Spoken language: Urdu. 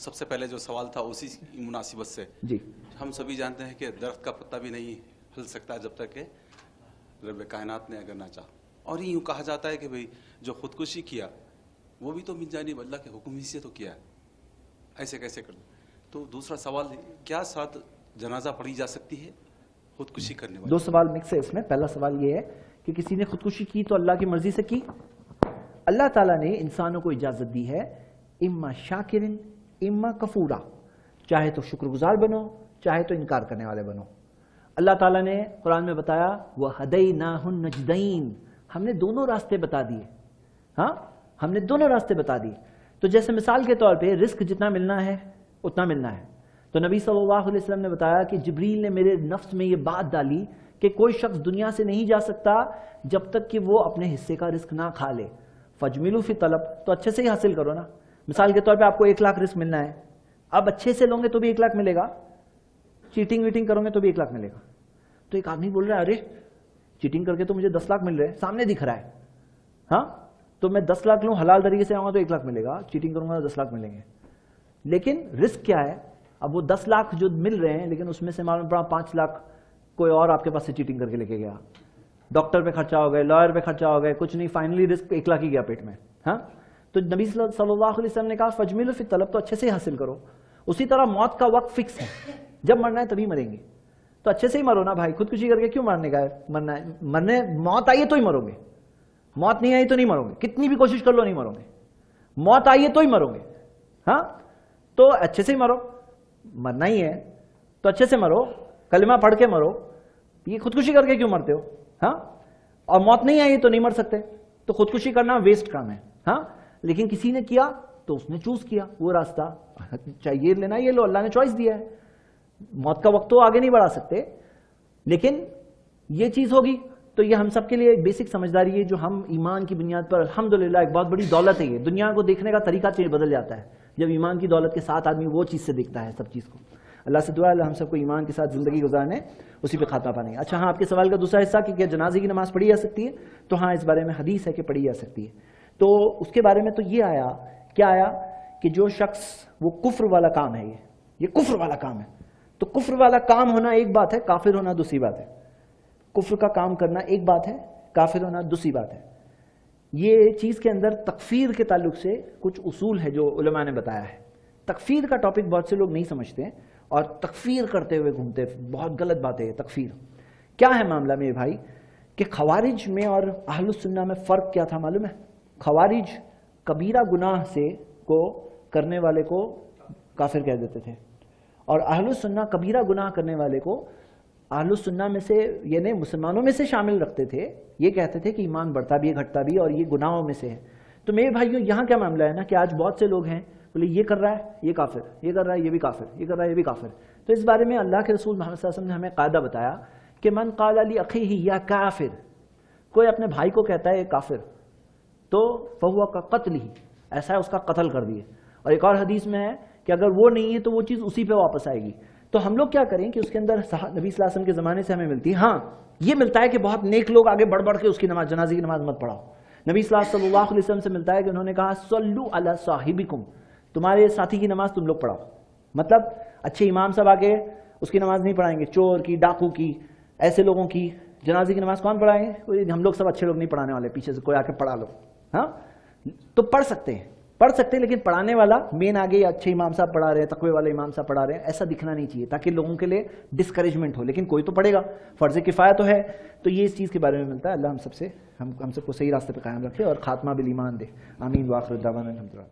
سب سے پہلے جو سوال تھا اسی مناسبت سے جی ہم سبھی جانتے ہیں کہ درخت کا پتا بھی نہیں ہل سکتا جب تک کہ رب کائنات نے اگر نہ چاہا، اور یوں کہا جاتا ہے کہ بھئی جو خودکشی کیا وہ بھی تو من جانب اللہ کے حکم ہی سے تو کیا ہے، ایسے کیسے کر دیں؟ تو دوسرا سوال، کیا ساتھ جنازہ پڑھی جا سکتی ہے خودکشی کرنے والے؟ دو سوال مکس ہے اس میں. پہلا سوال یہ ہے کہ کسی نے خودکشی کی تو اللہ کی مرضی سے کی. اللہ تعالیٰ نے انسانوں کو اجازت دی ہے اما شاکرن اما کفورا، چاہے تو شکر گزار بنو چاہے تو انکار کرنے والے بنو. اللہ تعالیٰ نے قرآن میں بتایا وَهَدَيْنَاهُ النَّجْدَيْنِ، ہم نے دونوں راستے بتا دیے. ہاں ہم نے دونوں راستے بتا دیے. تو جیسے مثال کے طور پہ رزق جتنا ملنا ہے اتنا ملنا ہے. تو نبی صلی اللہ علیہ وسلم نے بتایا کہ جبریل نے میرے نفس میں یہ بات ڈالی کہ کوئی شخص دنیا سے نہیں جا سکتا جب تک کہ وہ اپنے حصے کا رزق نہ کھا لے. فَجْمِلُوا فِي طلب، تو اچھے سے ہی حاصل کرو نا. مثال کے طور پہ آپ کو 1 لاکھ رزق ملنا ہے، اب اچھے سے لوگے تو بھی 1 لاکھ ملے گا، چیٹنگ ویٹنگ کرو گے تو بھی 1 لاکھ ملے گا. تو ایک آدمی بول رہا ہے ارے چیٹنگ کر کے تو مجھے 10 لاکھ مل رہے ہیں، سامنے دکھ رہا ہے. ہاں تو میں 10 لاکھ لوں، حلال طریقے سے آؤں گا تو 1 لاکھ ملے گا، چیٹنگ کروں گا تو 10 لاکھ ملیں گے. لیکن رزق کیا ہے؟ اب وہ 10 لاکھ جو مل رہے ہیں لیکن اس میں سے معلوم پڑا 5 لاکھ کوئی اور آپ کے پاس سے چیٹنگ کر کے لے کے گیا. ڈاکٹر پہ خرچہ ہو گئے، لائر پہ خرچہ ہو گئے، کچھ نہیں، فائنلی رزق 1 لاکھ ہی گیا پیٹ میں. ہاں تو نبی صلی اللہ علیہ وسلم نے کہا فَجْمِلُوا فِي طلب، تو اچھے سے حاصل کرو. اسی طرح موت کا وقت فکس ہے، جب مرنا ہے تبھی مریں گے، تو اچھے سے ہی مرو نا بھائی. خودکشی کر کے کیوں مرنے کا ہے؟ مرنا ہے، مرنے موت آئی ہے تو ہی مرو گے، موت نہیں آئی تو نہیں مرو گے، کتنی بھی کوشش کر لو نہیں مرو گے. موت آئی ہے تو ہی مرو گے. ہاں تو اچھے سے ہی مرو، مرنا ہی ہے تو اچھے سے مرو، کلمہ پڑھ کے مرو. یہ خودکشی کر کے کیوں مرتے ہو؟ ہاں اور موت نہیں آئی تو نہیں مر سکتے، تو خودکشی کرنا ویسٹ کام ہے. ہاں لیکن کسی نے کیا تو اس نے چوز کیا وہ راستہ، چاہیے لینا یہ لو، اللہ نے چوائس دیا ہے. موت کا وقت تو آگے نہیں بڑھا سکتے، لیکن یہ چیز ہوگی. تو یہ ہم سب کے لیے ایک بیسک سمجھداری ہے جو ہم ایمان کی بنیاد پر الحمدللہ ایک بہت بڑی دولت ہے. یہ دنیا کو دیکھنے کا طریقہ بدل جاتا ہے جب ایمان کی دولت کے ساتھ آدمی وہ چیز سے دیکھتا ہے سب چیز کو. اللہ سے دعا ہے اللہ ہم سب کو ایمان کے ساتھ زندگی گزارنے، اسی پہ خاتمہ پانے. اچھا ہاں، آپ کے سوال کا دوسرا حصہ کہ کیا جنازے کی نماز پڑھی جا سکتی ہے؟ تو ہاں اس بارے میں حدیث ہے کہ پڑھی جا سکتی ہے. تو اس کے بارے میں تو یہ آیا، کیا آیا کہ جو شخص وہ کفر والا کام ہے، یہ کفر والا کام ہے. تو کفر والا کام ہونا ایک بات ہے، کافر ہونا دوسری بات ہے. کفر کا کام کرنا ایک بات ہے، کافر ہونا دوسری بات ہے. یہ چیز کے اندر تکفیر کے تعلق سے کچھ اصول ہے جو علماء نے بتایا ہے. تکفیر کا ٹاپک بہت سے لوگ نہیں سمجھتے ہیں اور تکفیر کرتے ہوئے گھومتے، بہت غلط بات ہے یہ تکفیر. کیا ہے معاملہ میرے بھائی کہ خوارج میں اور اہل السنہ میں فرق کیا تھا معلوم ہے؟ خوارج کبیرہ گناہ سے کو کرنے والے کو کافر کہہ دیتے تھے، اور اہل السنہ کبیرہ گناہ کرنے والے کو اہل السنہ میں سے یعنی مسلمانوں میں سے شامل رکھتے تھے. یہ کہتے تھے کہ ایمان بڑھتا بھی ہے گھٹتا بھی، اور یہ گناہوں میں سے ہے. تو میرے بھائیوں یہاں کیا معاملہ ہے نا کہ آج بہت سے لوگ ہیں بولے یہ کر رہا ہے یہ کافر، یہ کر رہا ہے یہ بھی کافر، یہ کر رہا ہے یہ بھی کافر. تو اس بارے میں اللہ کے رسول محمد صلی اللہ علیہ وسلم نے ہمیں قاعدہ بتایا کہ من قال لاخیہ یا کافر، کوئی اپنے بھائی کو کہتا ہے یہ کافر تو فہو کا قتل ہی، ایسا ہے اس کا قتل کر دیے. اور ایک اور حدیث میں ہے کہ اگر وہ نہیں ہے تو وہ چیز اسی پہ واپس آئے گی. تو ہم لوگ کیا کریں کہ اس کے اندر نبی صلی اللہ علیہ وسلم کے زمانے سے ہمیں ملتی ہے. ہاں یہ ملتا ہے کہ بہت نیک لوگ آگے بڑھ بڑھ کے اس کی نماز، جنازے کی نماز مت پڑھاؤ. نبی صلی اللہ علیہ وسلم سے ملتا ہے کہ انہوں نے کہا صلو علی صاحبکم، تمہارے ساتھی کی نماز تم لوگ پڑھاؤ. مطلب اچھے امام صاحب آگے اس کی نماز نہیں پڑھائیں گے، چور کی، ڈاکو کی، ایسے لوگوں کی جنازے کی نماز کون پڑھائیں گے؟ ہم لوگ سب اچھے لوگ نہیں پڑھانے والے، پیچھے سے کوئی آ کے پڑھا لو. ہاں تو پڑھ سکتے ہیں لیکن پڑھانے والا مین آگے یا اچھے امام صاحب پڑھا رہے ہیں، تقوی والے امام صاحب پڑھا رہے ہیں، ایسا دکھنا نہیں چاہیے تاکہ لوگوں کے لیے ڈسکریجمنٹ ہو. لیکن کوئی تو پڑھے گا، فرض کفایہ تو ہے. تو یہ اس چیز کے بارے میں ملتا ہے. اللہ ہم سب کو صحیح راستے پہ قائم رکھے اور خاتمہ بالایمان دے. آمین. واخر دعوانا الحمدللہ.